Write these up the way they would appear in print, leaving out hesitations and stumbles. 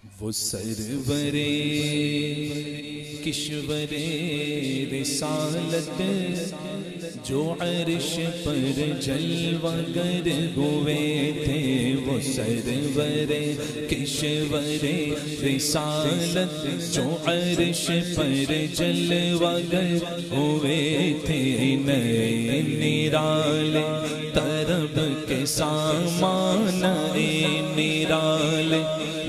وہ سرور کشور رسالت جو عرش پر جلوہ گر ہوئے تھے، وہ سرور کشور رسالت جو عرش پر جلوہ گر ہوئے تھے، نئے نرالے طرب کے سامان، نئے نرالے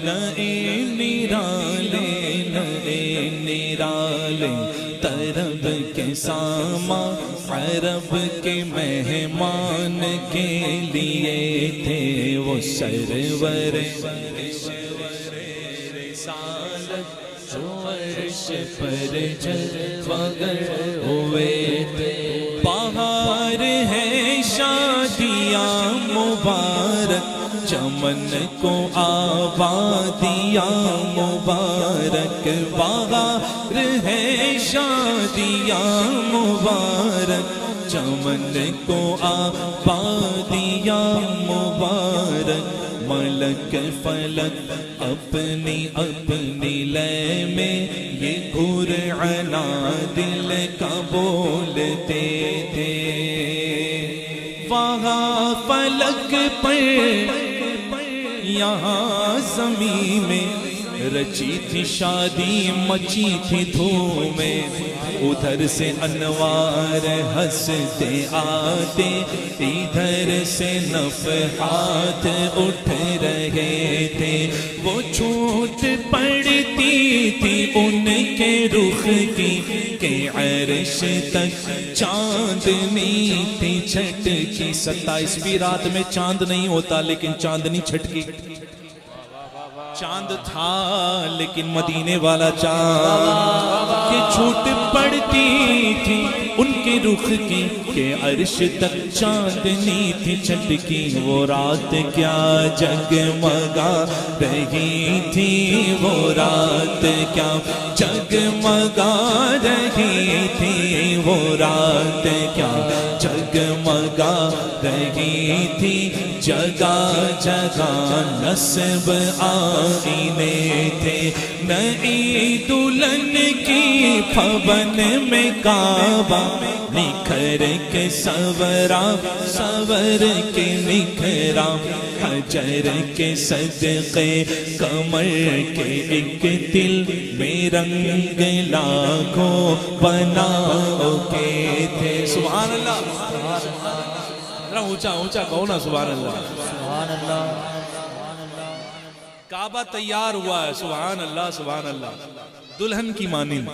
نئے نرالے نئے نرالے طرب کے سامان، عرب کے مہمان کے لیے تھے، وہ سرور رسالت جو عرش پر جلوہ گر ہوئے تھے۔ بہار ہے شادیاں مبارک، چمن کو آبادیاں مبارک، بہار ہے شادیاں مبارک، چمن کو آبادیاں مبارک۔ ملک فلک اپنی اپنی لے میں یہ قرآن دل کا بولتے تھے، وہاں فلک پر یہاں زمین میں رچی تھی شادی، مچی تھی دھومیں، ادھر سے انوار ہنستے آتے، ادھر سے نفحات اٹھ رہے تھے، وہ چھوٹ پڑتی تھی ان کے رخ کی کہ عرش تک چاندنی تھی چھٹکی۔ 27ویں رات میں چاند نہیں ہوتا لیکن چاندنی چھٹکی، چاند تھا لیکن مدینے والا چاند، کہ چھوٹ پڑتی تھی ان کے رخ کی کہ عرش تک چاندنی تھی چھٹکی۔ وہ رات کیا جگمگا رہی تھی، وہ رات کیا جگمگا رہی تھی، وہ رات کیا جگمگا رہی تھی، جگہ جگہ نصب آئینے تھے، نئی دلہن کی پھبن میں کعبہ نکھر کے سورا، سور کے نکھرا، حجر کے صدقے کمر کے ایک دل میں رنگ لاکھوں بناؤ کے تھے۔ سبحان اللہ، اونچا اونچا کہو نا سبحان اللہ، سبحان اللہ۔ کعبہ تیار ہوا ہے، سبحان اللہ سبحان اللہ، دلہن کی مانند،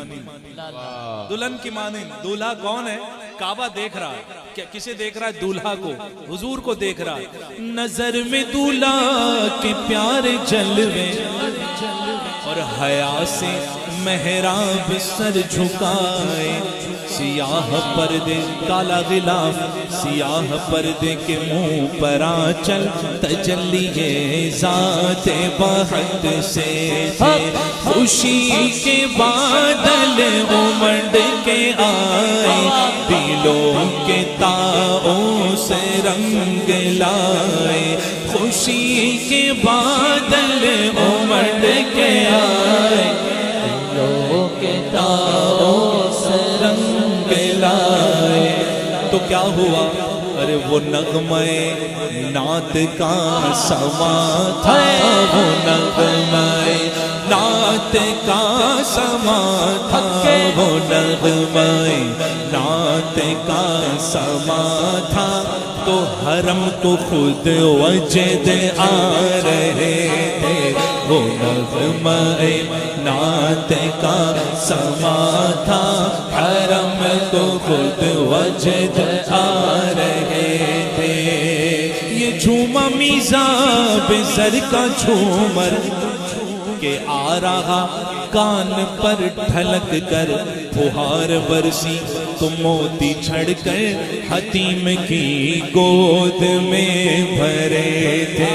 دلہن کی مانند۔ دولہا کون ہے؟ کعبہ دیکھ رہا ہے، کیا کسے دیکھ رہا ہے؟ دولہا کو، حضور کو دیکھ رہا ہے۔ نظر میں دولہا کے پیارے جلوے اور حیا سے محراب سر جھکائے، سیاہ پردے کالا غلاف، سیاہ پردے کے منہ پر آنچل، تجلی ذات بہت سے تھے، خوشی کے بادل امڑ کے آئے، دلوں کے تاؤں سے رنگ لائے، خوشی کے بادل امڑ کے آئے، دلوں کے تاؤں سے رنگ لائے۔ تو کیا ہوا؟ ارے وہ نغمہ نعت کا سما تھا، وہ نغمہ نعت کا سما تھا، وہ نغمہ نعت کا سما تھا، تو حرم کو خود وجد آ رہے تھے، وہ نغمہ نعت کا سما تھا، حرم کو خود وجد آ رہے تھے۔ یہ جھوما میزاب زر کا جھومر کہ آ رہا کان پر ڈھلک کر، پھوہار برسی تو موتی چھڑ کر حتیم کی گود میں بھرے تھے۔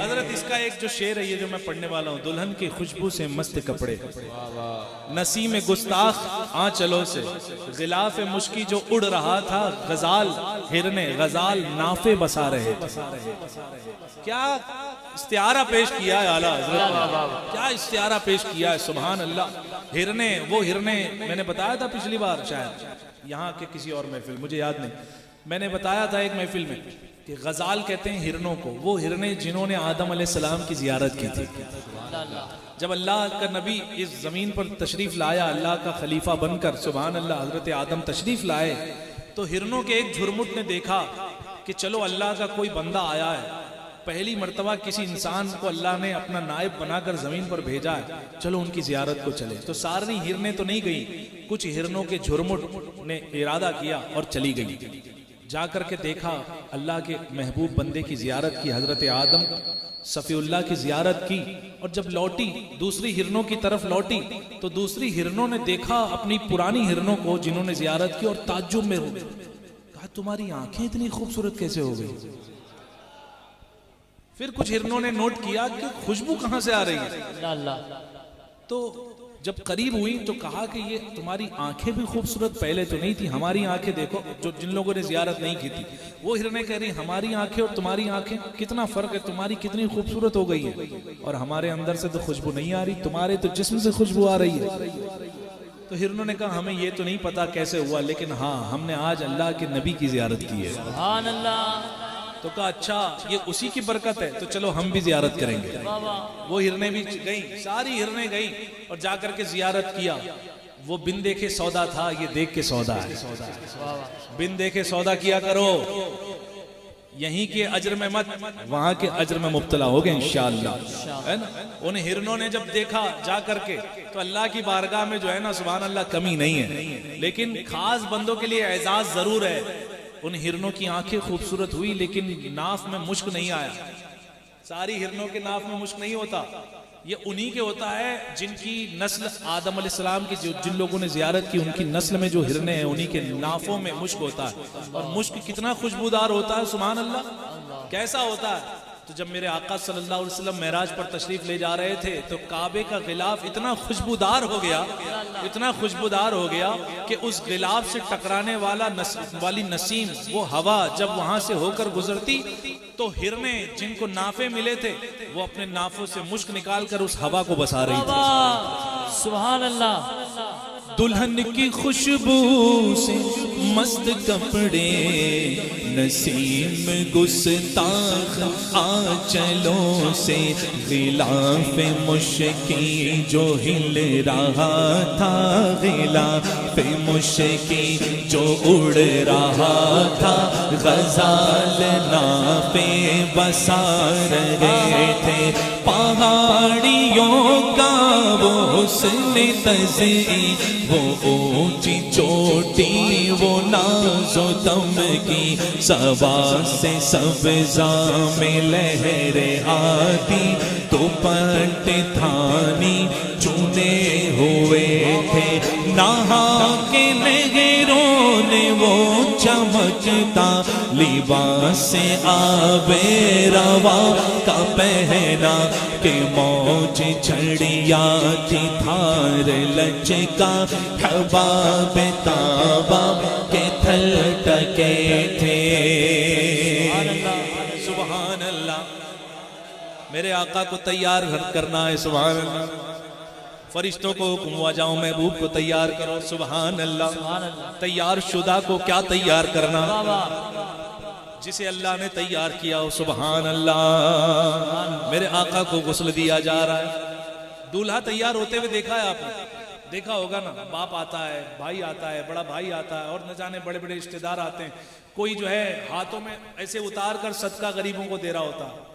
حضرت اس کا ایک جو شعر ہے یہ جو میں پڑھنے والا ہوں، دلہن کی خوشبو سے مست کپڑے، نسیم گستاخ آنچلوں سے، غلاف مشکی جو اڑ رہا تھا، غزال ہرنے غزال نافے بسا رہے تھے۔ کیا استعارہ پیش کیا ہے اعلیٰ حضرت، کیا استعارہ پیش کیا ہے، سبحان اللہ۔ ہرنے، وہ ہرنے میں نے بتایا تھا پچھلی بار شاید یہاں کے کسی اور محفل، مجھے یاد نہیں، میں نے بتایا تھا ایک محفل میں کہ غزال کہتے ہیں ہرنوں کو، وہ ہرنے جنہوں نے آدم علیہ السلام کی زیارت کی تھی۔ جب اللہ کا نبی اس زمین پر تشریف لایا، اللہ کا خلیفہ بن کر، سبحان اللہ، حضرت آدم تشریف لائے، تو ہرنوں کے ایک جھرمٹ نے دیکھا کہ چلو اللہ کا کوئی بندہ آیا ہے، پہلی مرتبہ کسی انسان کو اللہ نے اپنا نائب بنا کر زمین پر بھیجا ہے، چلو ان کی زیارت کو چلے۔ تو ساری ہرنیں تو نہیں گئی، کچھ ہرنوں کے جھرمٹ نے ارادہ کیا اور چلی گئی۔ جا کر کے دیکھا اللہ کے محبوب بندے کی زیارت کی، حضرت آدم صفی اللہ کی زیارت کی، اور جب لوٹی دوسری ہرنوں کی طرف لوٹی تو دوسری ہرنوں نے دیکھا اپنی پرانی ہرنوں کو جنہوں نے زیارت کی، اور تعجب میں ہو گئے، کہا تمہاری آنکھیں اتنی خوبصورت کیسے ہو گئی؟ پھر کچھ ہرنوں نے نوٹ کیا کہ خوشبو کہاں سے آ رہی ہے، تو جب قریب ہوئی تو کہا کہ یہ تمہاری آنکھیں بھی خوبصورت پہلے تو نہیں تھی، ہماری آنکھیں دیکھو، جو جن لوگوں نے زیارت نہیں کی تھی۔ وہ ہرنیں کہہ رہی ہماری آنکھیں اور تمہاری آنکھیں کتنا فرق ہے، تمہاری کتنی خوبصورت ہو گئی ہے، اور ہمارے اندر سے تو خوشبو نہیں آ رہی، تمہارے تو جسم سے خوشبو آ رہی ہے۔ تو ہرنوں نے کہا ہمیں یہ تو نہیں پتا کیسے ہوا، لیکن ہاں ہم نے آج اللہ کے نبی کی زیارت کی ہے، سبحان اللہ۔ تو کہا اچھا یہ اسی کی برکت ہے، تو چلو ہم بھی زیارت کریں گے۔ وہ ہرنیں بھی گئیں، ساری ہرنیں گئیں اور جا کر کے زیارت کیا۔ وہ بن دیکھے سودا تھا، یہ دیکھ کے سودا ہے۔ بن دیکھے سودا کیا کرو، یہیں کے اجر میں مت وہاں کے اجر میں مبتلا ہوگے انشاءاللہ، ہے نا۔ ان ہرنوں نے جب دیکھا جا کر کے تو اللہ کی بارگاہ میں جو ہے نا سبحان اللہ کمی نہیں ہے، لیکن خاص بندوں کے لیے اعزاز ضرور ہے۔ ان ہرنوں کی آنکھیں خوبصورت ہوئی لیکن ناف میں مشک نہیں آیا۔ ساری ہرنوں کے ناف میں مشک نہیں ہوتا، یہ انہی کے ہوتا ہے جن کی نسل آدم علیہ السلام کی، جن لوگوں نے زیارت کی ان کی نسل میں جو ہرنے ہیں انہی کے نافوں میں مشک ہوتا ہے۔ اور مشک کتنا خوشبودار ہوتا ہے، سبحان اللہ، کیسا ہوتا ہے۔ تو جب میرے آقا صلی اللہ علیہ وسلم معراج پر تشریف لے جا رہے تھے تو کعبے کا غلاف اتنا خوشبودار ہو گیا، اتنا خوشبودار ہو گیا کہ اس غلاف سے ٹکرانے والی نسیم، وہ ہوا جب وہاں سے ہو کر گزرتی تو ہرنے جن کو نافے ملے تھے وہ اپنے نافوں سے مشک نکال کر اس ہوا کو بسا رہی تھی، سبحان اللہ۔ دلہن کی خوشبو سے مست کپڑے، نسیم گستاخ آنچلوں سے، غلاف مشکی جو ہل رہا تھا، غلاف مشکی جو اڑ رہا تھا، غزال نافے بسا رہے تھے۔ پہاڑیوں کا وہ حسن تزئین، وہ اونچی چوٹی، وہ ناز و دم کی، صبا سے سبزاں میں لہریں آتی، دوپٹ تھانی چنے ہوئے تھے، نہا کے نہروں نے وہ چمکتا لباس آب روا کا پہنا، کہ موج چھڑیا تھی تھار لچکا، حباب تابا کے تھل ٹکے تھے، سبحان اللہ۔ میرے آقا کو تیار کرنا ہے، سبحان اللہ۔ فرشتوں کو حکم ہوا جاؤ محبوب کو تیار کرو، سبحان اللہ۔ تیار شدہ کو کیا تیار کرنا، جسے اللہ نے تیار کیا ہو، سبحان اللہ۔ میرے آقا کو غسل دیا جا رہا ہے، دولہا تیار ہوتے ہوئے دیکھا ہے آپ نے، دیکھا ہوگا نا، باپ آتا ہے، بھائی آتا ہے، بڑا بھائی آتا ہے، اور نہ جانے بڑے بڑے رشتہ دار آتے ہیں۔ کوئی جو ہے ہاتھوں میں ایسے اتار کر صدقہ غریبوں کو دے رہا ہوتا ہے،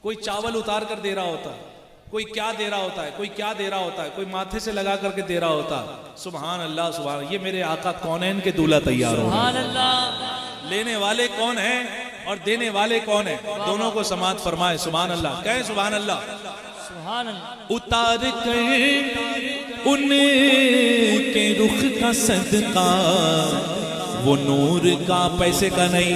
کوئی چاول اتار کر دے رہا ہوتا ہے، کوئی کیا دے رہا ہوتا ہے، کوئی کیا دے رہا ہوتا ہے، کوئی ماتھے سے لگا کر کے دے رہا ہوتا ہے، سبحان اللہ سبحان اللہ۔ یہ میرے آقا کونین کے دولہا تیار ہو، سبحان اللہ۔ لینے والے کون ہیں اور دینے والے کون ہیں، دونوں کو سماعت فرمائے، سبحان اللہ، کہیں سبحان اللہ۔ اتار کر ان کے رخ کا صدقہ، وہ نور کا، پیسے کا نہیں،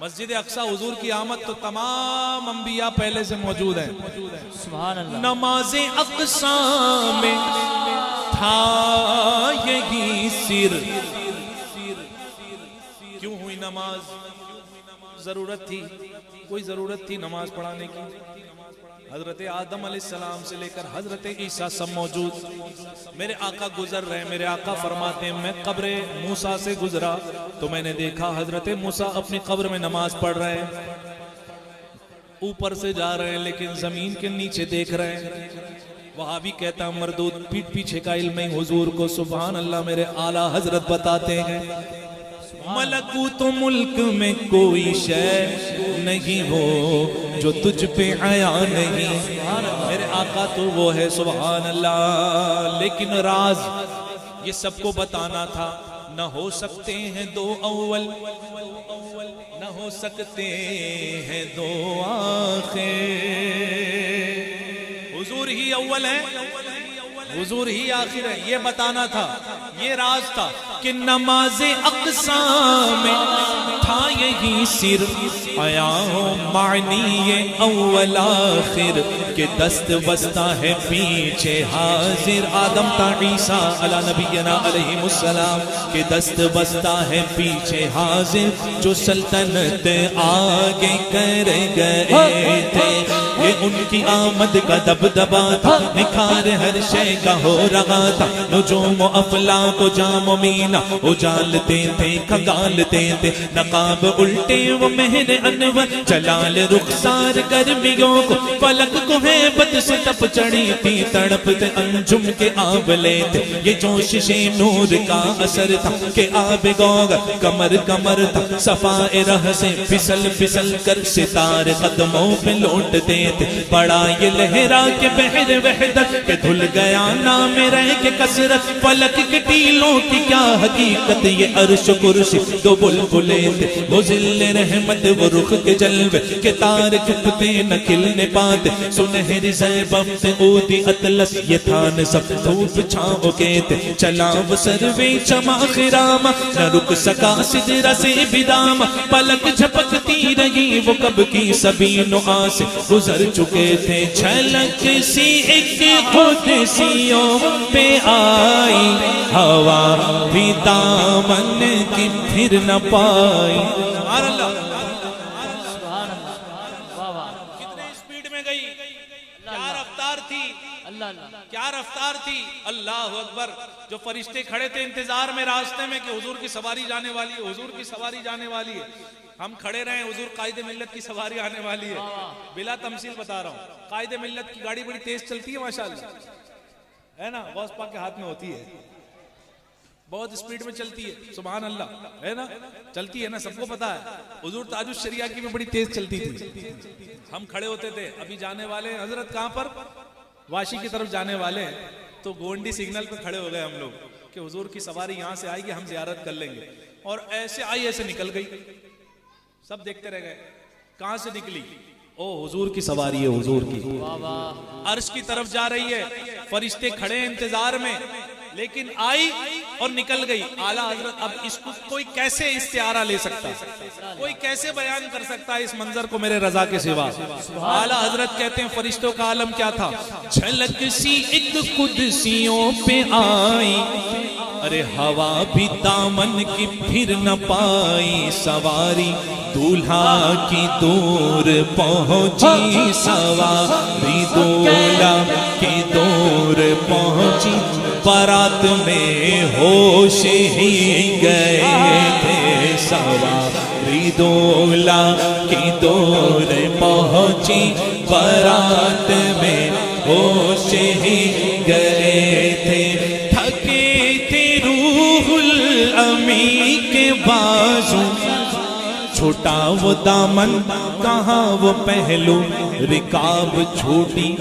مسجد اقصی حضور کی آمد تو تمام انبیاء پہلے سے موجود ہیں. سبحان اللہ. نماز اقصی میں تھا یہی سر. کیوں ہوئی نماز؟ ضرورت تھی، کوئی ضرورت تھی نماز پڑھانے کی. حضرت آدم علیہ السلام سے لے کر حضرت عیسیٰ سب موجود. میرے آقا گزر رہے ہیں. میرے آقا فرماتے ہیں میں قبر موسیٰ سے گزرا تو میں نے دیکھا حضرت موسیٰ اپنی قبر میں نماز پڑھ رہے ہیں. اوپر سے جا رہے ہیں لیکن زمین کے نیچے دیکھ رہے ہیں. وہاں بھی کہتا ہے مردود پیٹ پیچھے کا علم حضور کو. سبحان اللہ. میرے اعلیٰ حضرت بتاتے ہیں ملکوت و ملک میں کوئی شے نہیں ہو جو تجھ پہ عیا نہیں. میرے آقا تو وہ ہے. سبحان اللہ. لیکن راز یہ سب کو بتانا تھا. نہ ہو سکتے ہیں دو اول، نہ ہو سکتے ہیں دو آخر. حضور ہی اول ہے، حضور ہی آخر ہے. یہ بتانا تھا، یہ راز تھا کہ نماز اقصی میں تھا یہی سر. آیا ہو معنی اول آخر کہ دست بستہ ہے پیچھے حاضر. آدم تا عیسیٰ علی نبینا علیہ السلام کہ دست بستہ ہے پیچھے حاضر. جو سلطنت آگے کر گئے تھے یہ ان کی آمد کا دبدبا تھا. نکھار ہر شے کا ہو رہا تھا. نجوم و افلاک و جام و مینا اجالتے تھے کھگالتے تھے. نقاب الٹے وہ مہر انور جلال رخسار گرمیوں کو. فلک کو ہیبت سے تپ چڑھی تھی تڑپتے انجم کے آبلے تھے. یہ جوشش نور کا اثر تھا کہ آب گوگر کمر کمر تھا. صفائے رہ سے پھسل پھسل کر ستارے قدموں پہ لوٹتے تھے. بڑا یہ لہرا کے بحر وحدت کہ دھل گیا نام رہ کے کثرت. فلک کے ٹیلوں کی کیا حقیقت یہ عرش و کرسی دو بلبلے تھے. وہ ذل رحمت وہ رخ کے جلوے کہ تار چھپتے نہ کھلنے پاتے. سنہری زیبفت اودی اطلس یہ تھان سب دھوپ چھاؤں کے تھے. چلا وہ سروے چما خرام نہ رک سکا سدرہ سے بدام. پلک جھپکتی رہی وہ کب کی سبین و آس گزر چکے تھے. چھلک سی ایک قدسیوں پہ آئی ہوا بھی دامن کی پھر نہ پائی. سبحان اللہ. سبحان اللہ. واہ واہ. کتنے سپیڈ میں گئی، کیا رفتار تھی، کیا رفتار تھی. اللہ اکبر. جو فرشتے کھڑے تھے انتظار میں راستے میں کہ حضور کی سواری جانے والی ہے، حضور کی سواری جانے والی ہے. ہم کھڑے رہے ہیں، حضور قائد ملت کی سواری آنے والی ہے. بلا تمثیل بتا رہا ہوں. قائد ملت کی گاڑی بڑی تیز چلتی ہے ماشاءاللہ، ہے نا. غوث پاک کے ہاتھ میں ہوتی ہے، بہت سپیڈ میں چلتی ہے. سبحان اللہ. ہے نا، چلتی ہے نا، سب کو پتا ہے. حضور تاج الشریعہ کی بھی بڑی تیز چلتی تھی. ہم کھڑے ہوتے تھے. ابھی جانے والے ہیں حضرت کہاں پر، واشی کی طرف جانے والے ہیں. تو گونڈی سگنل پہ کھڑے ہو گئے ہم لوگ کہ حضور کی سواری یہاں سے آئے گی، ہم زیارت کر لیں گے. اور ایسے آئی ایسے نکل گئی. سب دیکھتے رہ گئے کہاں سے نکلی. او حضور کی سواری ہے، حضور کی. عرش کی طرف جا رہی ہے. فرشتے کھڑے ہیں انتظار میں، لیکن آئی اور نکل گئی. اعلیٰ حضرت اب اس کو کوئی کیسے استعارہ لے سکتا، کوئی کیسے بیان کر سکتا ہے اس منظر کو میرے رضا کے سوا. اعلیٰ حضرت کہتے ہیں فرشتوں کا عالم کیا تھا. جھلک سی ایک قدسیوں پہ آئی ارے ہوا بھی دامن کی پھر نہ پائی. سواری دولہا کی دور پہنچی، سواری دولہا کی دور پہنچی. بارات میں ہوش ہی گئے تھے. سواری دولہا کی دور پہنچی، بارات میں ہوش ہی گئے تھے. تھکے تھے روح الامی کے بازو، چھوٹا وہ دامن کہاں وہ پہلو. رکاب چھوٹی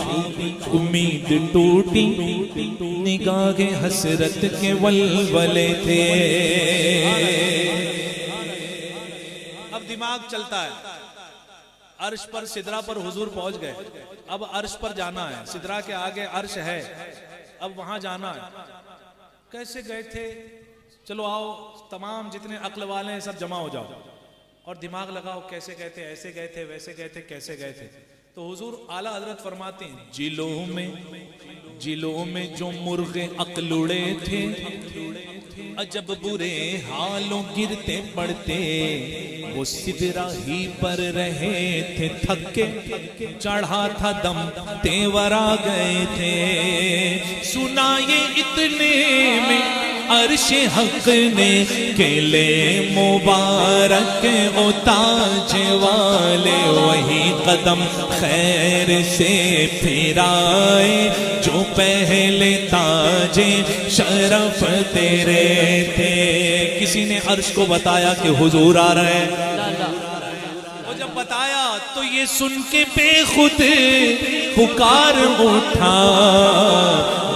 امید ٹوٹی، نگاہ حسرت کے ولولے تھے. اب دماغ چلتا ہے. عرش پر سدرہ پر حضور پہنچ گئے. اب عرش پر جانا ہے. سدرہ کے آگے عرش ہے، اب وہاں جانا ہے. کیسے گئے تھے؟ چلو آؤ تمام جتنے عقل والے ہیں سب جمع ہو جاؤ. اور دماغ لگاؤ کیسے گئے تھے، ایسے گئے تھے، ویسے گئے تھے، کیسے گئے تھے. تو حضور اعلیٰ حضرت فرماتے ہیں جلوں میں جو مرغ عقل اڑے تھے، عجب برے حالوں گرتے پڑتے، وہ سدرا ہی پر رہے تھے تھکے، چڑھا تھا دم تیور آ گئے تھے. سنا یہ اتنے میں عرش حق نے کیلے مبارک او تاج والے، وہی قدم خیر سے پھرائے جو پہلے تاج شرف تیرے تھے. کسی نے عرش کو بتایا کہ حضور آ رہے ہیں، وہ جب بتایا تو یہ سن کے بے خود پکار اٹھا،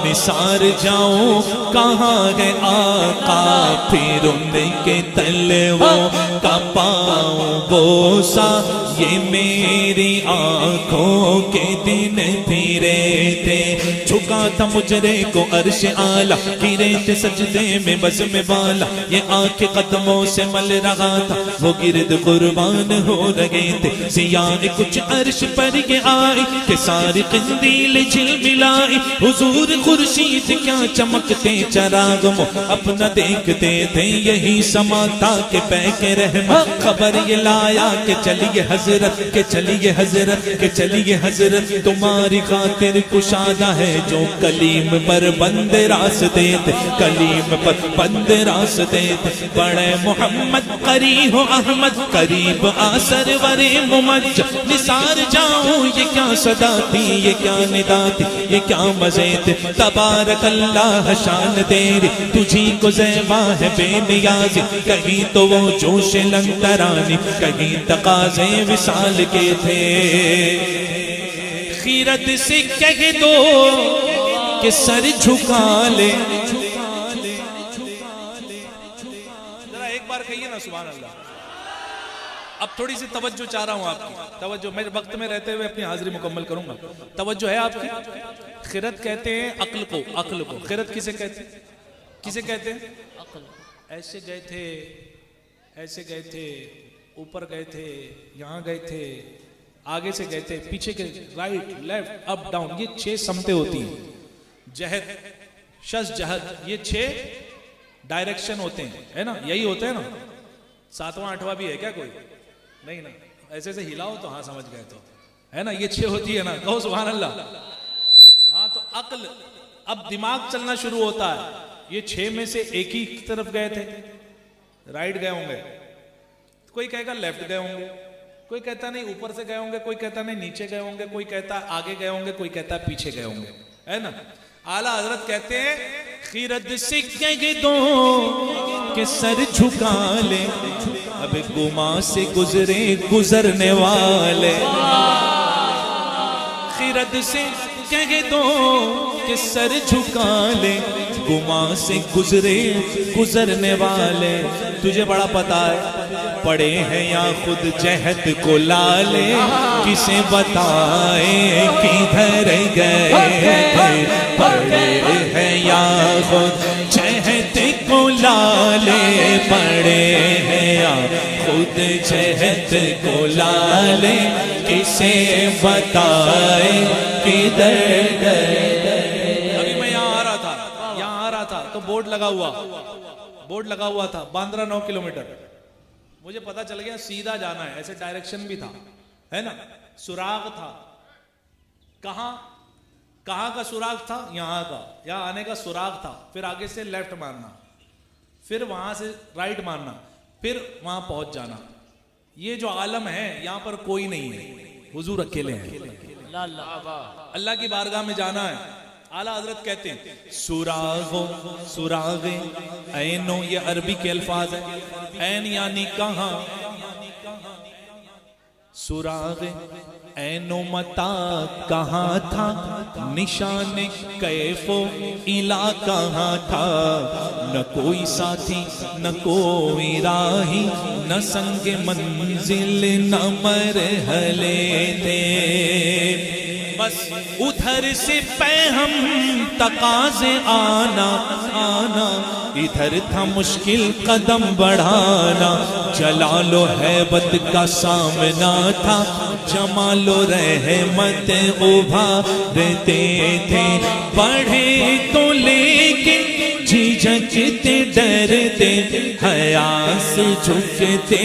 نثار جاؤں کہاں گئے آقا، پھر ان کے تلووں کا پاؤں بوسا، یہ میری آنکھوں کے دن پھرے تھے. جھکا تھا مجرے کو عرش اعلیٰ، گرے تھے سجدے میں بزم والا، یہ آنکھ قدموں سے مل رہا تھا، وہ گرد قربان ہو رہے تھے. سیاہ کچھ عرش پر یہ آئی کہ ساری قندیل جل ملائی، حضور خورشید کیا چمکتے چراغ مو اپنا دیکھتے تھے، یہی سما تھا کہ پہ کے رحمت خبر یہ لایا کہ چلیے حضرت، کہ چلیے حضرت، کہ چلیے حضرت، تمہاری خاطر کشادہ ہے جو کلیم پر بند راستے تھے، کلیم پر بند راستے تھے. بڑے محمد قریب احمد قریب آسر ورے ممج، نثار جاؤں یہ کیا صدا تھی، یہ کیا ندا تھی، یہ کیا مزے تھے. تبارک اللہ شان تیری تجھی کو زیبا ہے بے نیازی، کہیں تو وہ جوش لنگترانی، کہیں تقاضے وصال کے تھے. خیرت سے کہہ دو کہ سر جھکا لے. ذرا ایک بار کہیے نا سبحان اللہ. اب تھوڑی سی توجہ چاہ رہا ہوں آپ کی توجہ، میں وقت میں رہتے ہوئے اپنی حاضری مکمل کروں گا. توجہ ہے آپ کی. خیرت کہتے ہیں عقل کو، عقل کو. خیرت کسے کہتے ہیں، کسے کہتے ہیں؟ ایسے گئے تھے، ایسے گئے تھے، اوپر گئے تھے، یہاں گئے تھے، آگے سے گئے تھے، پیچھے کے، رائٹ لیفٹ اپ ڈاؤن، یہ 6 سمتیں ہوتی ہیں. جہد شش جہد، یہ 6 ڈائریکشن ہوتے ہیں، ہے نا، یہی ہوتے ہیں نا. 7واں 8واں بھی ہے کیا کوئی؟ نہیں نا. ایسے سے ہلاؤ تو ہاں سمجھ گئے تو ہے نا، یہ 6 ہوتی ہے نا. کہو سبحان اللہ. ہاں تو عقل، اب دماغ چلنا شروع ہوتا ہے. یہ 6 میں سے ایک ہی طرف گئے تھے، رائٹ گئے ہوں گے، کوئی کہے گا لیفٹ گئے ہوں گے، کوئی کہتا نہیں اوپر سے گئے ہوں گے، کوئی کہتا نہیں نیچے گئے ہوں گے، کوئی کہتا آگے گئے ہوں گے، کوئی کہتا پیچھے گئے ہوں گے، ہے نا. اعلیٰ حضرت کہتے ہیں خیرت سے کہہ دو کہ سر جھکا لے، اب گما سے گزرے گزرنے والے. خیرت سے کہہ دو کہ سر جھکا لے، گما سے گزرے گزرنے والے. تجھے بڑا پتا ہے پڑے ہیں یا خود جہد کو لالے، کسے بتائے کدھر گئے. پڑے ہیں یا خود جہد کو لالے، پڑے ہیں یا خود جہد کو لالے، کسے بتائے کدھر گئے. ابھی میں یہاں آ رہا تھا تو بورڈ لگا ہوا تھا باندرا 9 کلومیٹر. مجھے پتا چل گیا سیدھا جانا ہے، ایسے ڈائریکشن بھی تھا، ہے نا. سراغ تھا، کہاں کا سراغ تھا؟ یہاں کا، یہاں آنے کا سراغ تھا. پھر آگے سے لیفٹ مارنا، پھر وہاں سے رائٹ مارنا، پھر وہاں پہنچ جانا. یہ جو عالم ہے یہاں پر کوئی نہیں ہے، حضور اکیلے ہیں. اللہ کی بارگاہ میں جانا ہے. اعلیٰ حضرت کہتے ہیں سراغ عینو، یہ عربی کے الفاظ ہیں. عین یعنی کہاں، سراغ اینو متا کہاں تھا، نشان کیف و الا کہاں تھا. نہ کوئی ساتھی نہ کوئی راہی، نہ سنگ منزل نہ مرحلے تھے. بس ادھر سے پہ ہم تقاضے آنا ادھر تھا مشکل قدم بڑھانا، جلال و ہیبت کا سامنا تھا، جمال و رحمت ابھارتے تھے، پڑھے تو لیکن جھجکتے ڈرتے، حیا سے جھکتے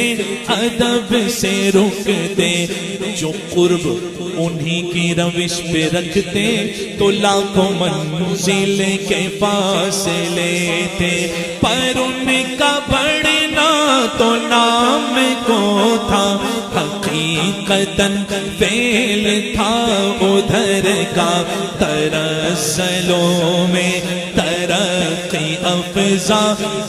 ادب سے رکتے، جو قرب انہی کی روش پہ رکھتے تو لاکھوں منزل کے فاصلے تھے، پر ان کا بڑھنا تو نام کو تھا، حقیقتاً فعل تھا ادھر کا، ترسلوں میں ترقی افزا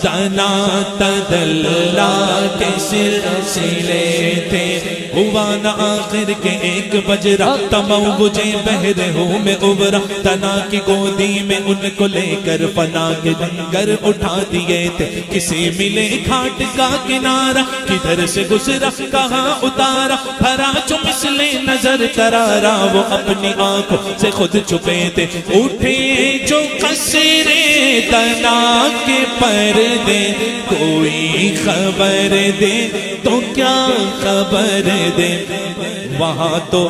دنا تدلا کے سلسلے تھے، ہوا نہ آخر کے ایک بجرا، تموجے بہر ہوں میں ابرا، تنا کی گودی میں ان کو لے کر فنا کے لنگر اٹھا دیے تھے، کسی ملے گھاٹ کا کنارہ، کدھر سے گزرا کہاں اتارا، بھرا جو مثلے نظر کرارا، وہ اپنی آنکھوں سے خود چھپے تھے، اٹھے جو قصرے تنا کے پردے، کوئی خبر دے تو کیا خبر دے، وہاں تو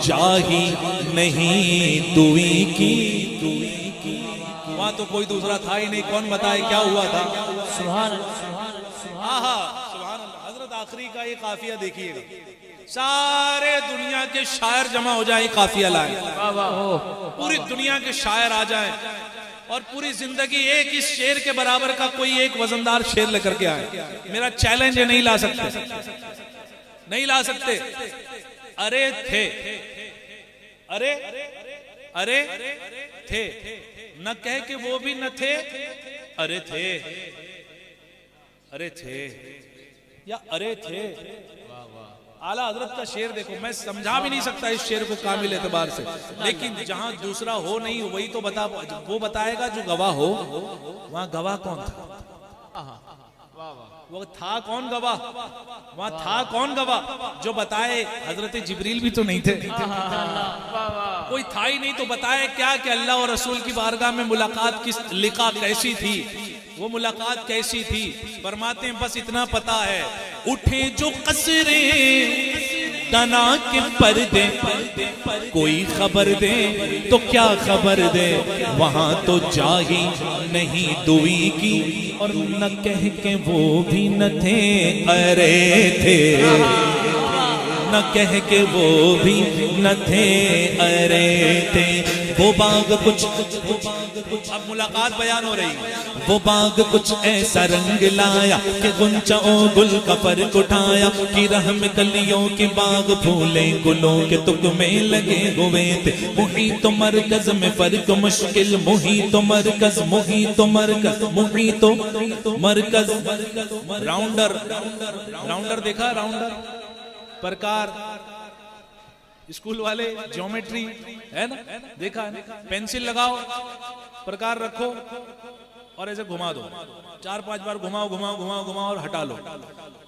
جا ہی نہیں دوئی کی، وہاں تو کوئی دوسرا تھا ہی نہیں، کون بتائے کیا ہوا تھا؟ سبحان اللہ، سبحان اللہ۔ حضرت آخری کا یہ قافیہ دیکھیے گا، سارے دنیا کے شاعر جمع ہو جائیں قافیہ لائیں، پوری دنیا کے شاعر آ جائیں اور پوری زندگی ایک اس شعر کے برابر کا کوئی ایک وزندار شعر لے کر کے آئے، میرا چیلنج ہے، نہیں لا سکتے، نہیں لا سکتے۔ ارے تھے، ارے تھے، نہ کہہ کہ وہ بھی نہ تھے، ارے تھے، ارے تھے یا ارے تھے۔ اعلیٰ حضرت کا شعر دیکھو، میں سمجھا بھی نہیں سکتا اس شعر کو کامل اعتبار سے، لیکن جہاں دوسرا ہو نہیں وہی تو وہ بتائے گا جو گواہ ہو، وہاں گواہ کون تھا؟ وہ تھا کون گواہ؟ وہاں تھا کون گواہ؟ جو بتائے حضرت جبریل بھی تو نہیں تھے، کوئی تھا ہی نہیں تو بتائے کیا کہ اللہ اور رسول کی بارگاہ میں ملاقات کس لقا کیسی تھی، وہ ملاقات کیسی تھی؟ فرماتے ہیں بس اتنا پتا ہے، اٹھے جو قصرے تنا کے پردے، کوئی خبر دے تو کیا خبر دے، وہاں تو جا ہی نہیں دوئی کی، اور نہ کہہ کے وہ بھی نہ تھے، ارے تھے، نہ کہہ کے وہ بھی نہ تھے، ارے تھے، وہ باغ کچھ، اب ملاقات بیان ہو رہی، وہ باغ کچھ ایسا رنگ لایا کہ غنچوں گل کا فرق اٹھایا، کہ رحم کلیوں کی باغ پھولے گلوں کے تک میں لگے ہوئے تھے، محیط و مرکز میں فرق مشکل، محیط و مرکز، محیط و مرکز، محیط و مرکز، راؤنڈر دیکھا، راؤنڈر پرکار، اسکول والے جیومیٹری ہے نا، دیکھا ہے نا، پینسل لگاؤ، پرکار رکھو اور ایسے گھما دو، 4-5 بار گھماؤ گھماؤ گھماؤ گھماؤ اور ہٹا لو۔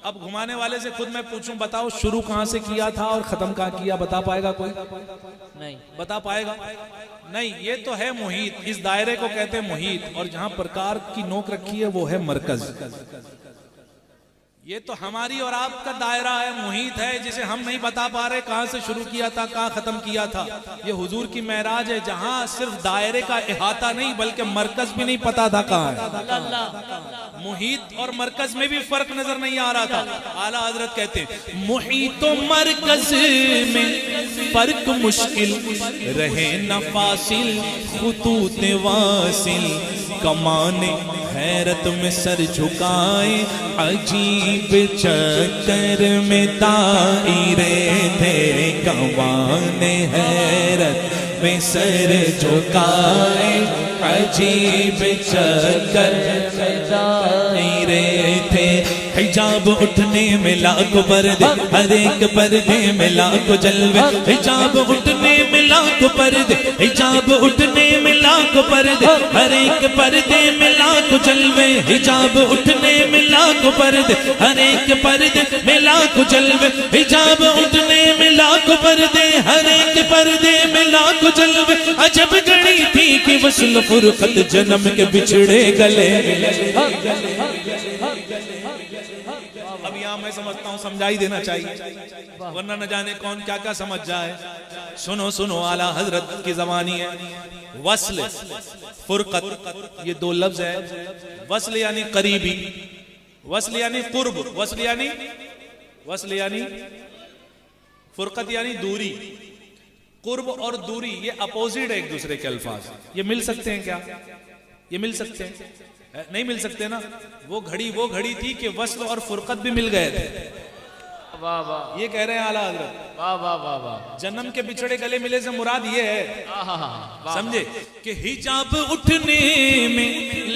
اب گھمانے والے سے خود میں پوچھوں، بتاؤ شروع کہاں سے کیا تھا اور ختم کہاں کیا؟ بتا پائے گا کوئی؟ نہیں بتا پائے گا؟ نہیں، یہ تو ہے محیط، اس دائرے کو کہتے ہیں محیط، اور جہاں پرکار کی نوک رکھی ہے وہ ہے مرکز۔ یہ تو ہماری اور آپ کا دائرہ ہے، محیط ہے، جسے ہم نہیں بتا پا رہے کہاں سے شروع کیا تھا، کہاں ختم کیا تھا۔ یہ حضور کی معراج ہے، جہاں صرف دائرے کا احاطہ نہیں بلکہ مرکز بھی نہیں پتا تھا کہاں ہے۔ محیط اور مرکز میں بھی فرق نظر نہیں آ رہا تھا۔ اعلیٰ حضرت کہتے ہیں محیط و مرکز میں فرق مشکل، رہے نہ فاصل خطوط واصل، کمانے حیرت میں سر جھکائے، عجیب چکر میں دائرے تھے، کمانے حیرت میں سر جھکائے، عجیب چکر میں دائرے تھے، حجاب اٹھنے میں لاکھ پردے، ہر ایک پردے میں لاکھ جلوے، حجاب اٹھنے میں لاکھ پردے، حجاب اٹھنے میں لاکھ پردے، ہر ایک پردے میں لاکھ جلوے، حجاب اٹھنے میں لاکھ پردے، ہر ایک پردے میں لاکھ جلوے، حجاب اٹھنے میں لاکھ پردے، ہر ایک پردے میں لاکھ جلوے، عجب گھڑی تھی کہ وصل فرقت جنم کے بچھڑے گلے ملے. اب یہاں میں سمجھتا ہوں سمجھائی دینا چاہیے ورنہ نہ جانے کون کیا کیا سمجھ جائے. سنو سنو اعلیٰ حضرت کی زبانی ہے. وصل فرقت یہ دو لفظ ہے. وصل یعنی قریبی, وصل یعنی قرب, وصل یعنی فرقت یعنی دوری. قرب اور دوری یہ اپوزٹ ہے ایک دوسرے کے الفاظ. یہ مل سکتے ہیں کیا؟ یہ مل سکتے ہیں؟ نہیں مل سکتے نا. وہ گھڑی تھی کہ وصل اور فرقت بھی مل گئے تھے. یہ کہہ رہے ہیں اعلیٰ حضرت جنم کے بچھڑے گلے ملے سے مراد یہ ہے, سمجھے, کہ حجاب اٹھنے میں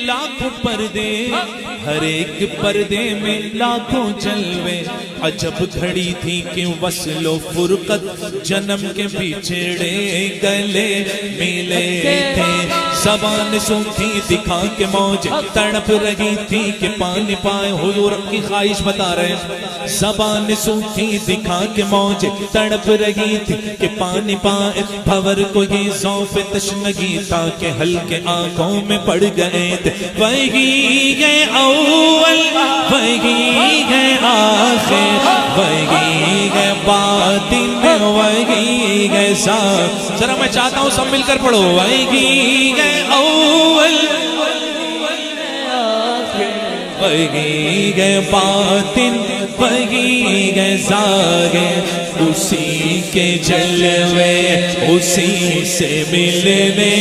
لاکھوں پردے, ہر ایک پردے میں لاکھوں جلوے. عجب گھڑی تھی کہ وصل و فرقت جنم کے بچھڑے گلے ملے تھے. زبان سوکھی دکھا کے موج تڑپ رہی تھی کہ پانی پائے. حضور کی خواہش بتا رہے ہیں. زبان سوکھی دکھا کے موج تڑپ رہی تھی کہ پانی پائے. بھور کو یہ ذوف تشنگی تھا کہ ہلکے آنکھوں میں پڑ گئے تھے. وہی ہے اول, وہی ہے آخر, وہی ہے باطن, وہی ہے ذات. ذرا میں چاہتا ہوں سب مل کر پڑھو. وہی ہے اول, وہی ہے باطن, وہی ہے ظاہر. اسی کے جلوے اسی سے ملنے,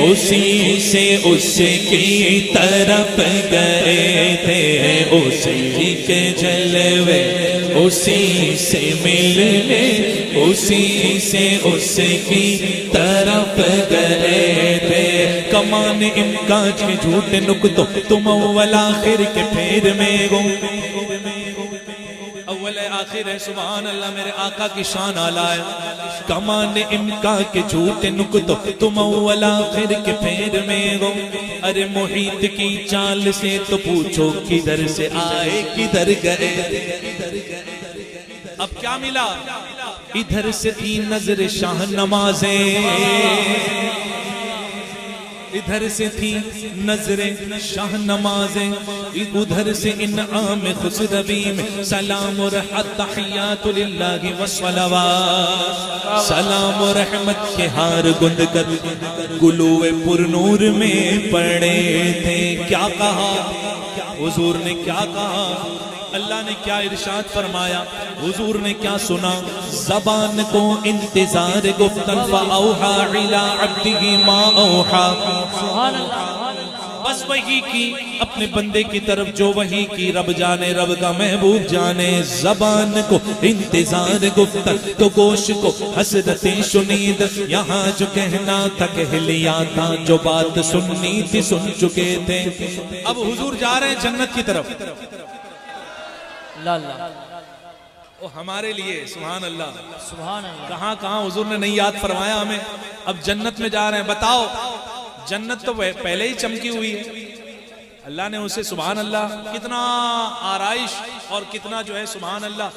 اسی سے اس کی طرف گئے تھے. اسی کے جلوے اسی سے ملنے, اسی سے اس کی طرف گئے تھے. کمان امکان کے جھوٹے نکتوں تم اول آخر کے پھیر میں گو. اول آخر ہے سبحان اللہ, میرے آقا کی شان آلہ ہے. کمان امکان کے جھوٹے نکتوں تم اول آخر کے پھیر میں گو. ارے محیط کی چال سے تو پوچھو کدھر سے آئے کدھر گئے. اب کیا ملا؟ ادھر سے تھی نظر شاہ نمازیں, ادھر سے تھی نظر شاہ نمازیں, ادھر سے انعام خسروی میں سلام و رحمت تحیات للہ والصلوات. سلام و رحمت کے ہار گند کر گلوے پر نور میں پڑے تھے. کیا کہا حضور نے, کیا کہا اللہ نے, کیا ارشاد فرمایا حضور نے, کیا سنا؟ زبان کو انتظار گفتن فاوحا الی عبدہ ما اوحا. بس وحی کی اپنے بندے کی طرف جو وحی کی, رب جانے رب کا محبوب جانے. زبان کو انتظار گفتن تو گوش کو حسرتیں شنید. یہاں جو کہنا تھا کہہ لیا تھا, جو بات سننی تھی سن چکے تھے. اب حضور جا رہے ہیں جنت کی طرف. وہ ہمارے لیے سبحان اللہ, سبحان اللہ, کہاں کہاں حضور نے نہیں یاد فرمایا ہمیں. اب جنت میں جا رہے ہیں. بتاؤ جنت تو پہلے ہی چمکی ہوئی ہے. اللہ نے اسے سبحان اللہ کتنا آرائش اور کتنا جو ہے سبحان اللہ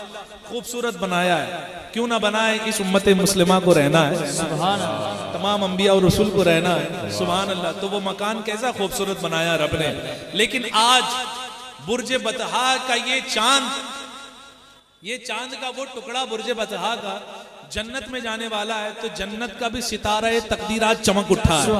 خوبصورت بنایا ہے. کیوں نہ بنائے, اس امت مسلمہ کو رہنا ہے, سبحان اللہ, تمام انبیاء اور رسول کو رہنا ہے سبحان اللہ. تو وہ مکان کیسا خوبصورت بنایا رب نے. لیکن آج برج بطحا کا یہ چاند, یہ چاند کا وہ ٹکڑا برج بطحا کا جنت میں جانے والا ہے. تو جنت کا بھی ستارہ تقدیرات چمک اٹھا ہے.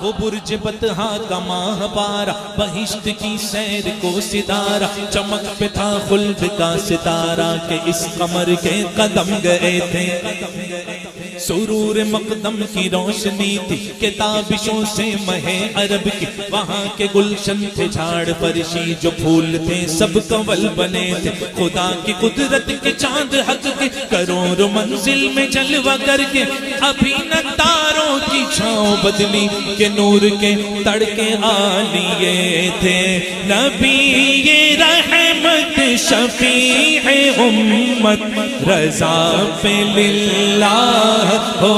وہ برج بطحا کا ماہ پارا, بہشت کی سیر کو ستارہ, چمک پہ تھا خلد کا ستارہ کہ اس قمر کے قدم گئے تھے. سرور مقدم کی روشنی تھی کتابشوں سے مہے عرب کی, وہاں کے گلشن تھے جھاڑ فرشی, جو پھول تھے سب کنول بنے تھے. خدا کی قدرت کے چاند حق کے کروڑ منزل میں جلوہ کر کے, ابھی نہ تاروں کی چھاؤں بدلی کہ نور کے تڑکے آ لیے تھے. نبی یہ رحمت شفیع امت رضا پہ للہ ہو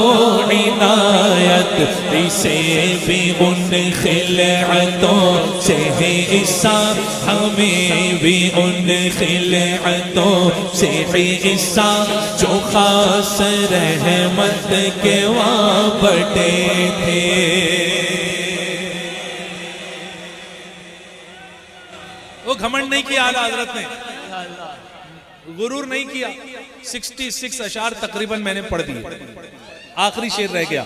عنایت اسے بھی ان خلعتوں سے ہے حصہ ہمیں بھی ان خلعتوں سے ہے حصہ جو خاص رحمت کے وہاں بٹے تھے وہ گھمنڈ نہیں کیا اعلیٰ حضرت نے غرور نہیں کیا 66 اشعار تقریباً میں نے پڑھ دی آخری شعر رہ گیا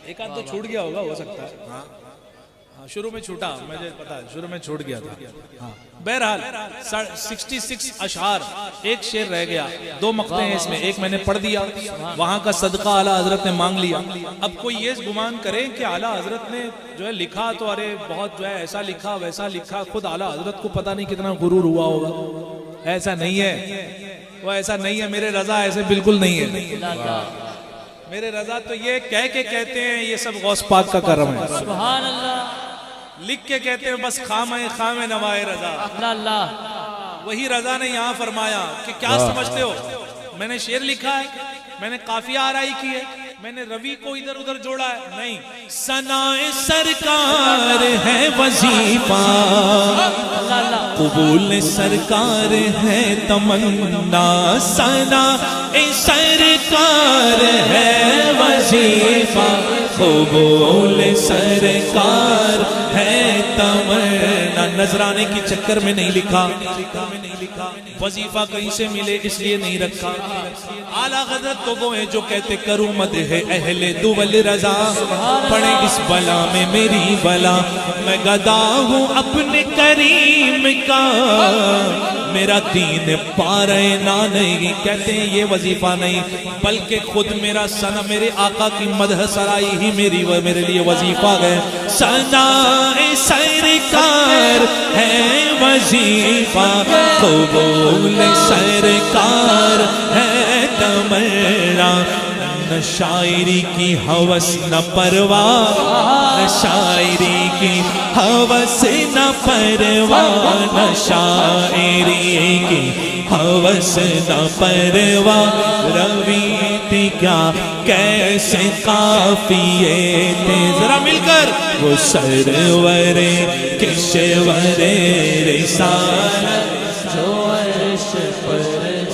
ایک آدھ تو چھوٹ گیا ہوگا ہو سکتا ہے شروع میں چھوٹا مجھے پتا ہے شروع میں چھوٹ گیا تھا بہرحال 66 اشعار ایک شعر رہ گیا 2 مقطع ہیں اس میں ایک میں نے پڑھ دیا وہاں کا صدقہ اعلیٰ حضرت نے مانگ لیا اب کوئی یہ گمان کرے کہ اعلیٰ حضرت نے جو ہے لکھا تو ارے بہت جو ہے ایسا لکھا ویسا لکھا خود اعلیٰ حضرت کو پتہ نہیں کتنا غرور ہوا ہوگا ایسا نہیں ہے وہ ایسا نہیں ہے میرے رضا ایسے بالکل نہیں ہے میرے رضا تو یہ کہہ کے کہتے ہیں یہ سب غوث پاک کا کرم ہے سبحان اللہ لکھ کے کہتے ہیں بس خام نوائے رضا اللہ وہی رضا نے یہاں فرمایا کہ کیا سمجھتے ہو میں نے شعر لکھا ہے میں نے قافیہ آرائی کی ہے میں نے روی کو ادھر ادھر جوڑا ہے نہیں ثنائے سرکار ہے وظیفہ قبول سرکار ہے تمنا ثنائے سرکار ہے وظیفہ قبول سرکار ہے تمنا نذرانے کی چکر میں نہیں لکھا وظیفہ کہیں سے ملے اس لیے نہیں رکھا اعلیٰ حضرت تو وہ ہیں جو کہتے کروں مدح اہل دول رضا پڑے اس بلا میں میری بلا میں گدا ہوں اپنے کریم کا میرا دین پارے نہ نہیں کہتے ہیں یہ وظیفہ نہیں بلکہ خود میرا سنا میرے آقا کی مدح سرائی ہی میرے لیے وظیفہ ہے ثنائے سرکار ہے وظیفہ قبول سرکار ہے تمنا نہ شاعری کی ہوس نہ پرواہ نہ شاعری کی ہوس نہ پرواہ نہ شاعری کی ہوس نہ پرواہ روی تھی کیا کیسے قافیے تھے ذرا مل کر وہ سرور کشور رسالت جو عرش پر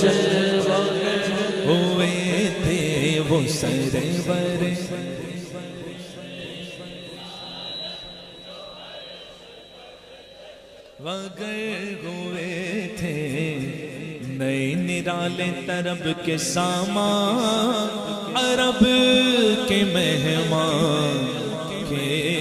جلوہ ہوئے تھے وہ سرور وگر ہوئے تھے نئے نرالے طرب کے سامان عرب کے مہمان کے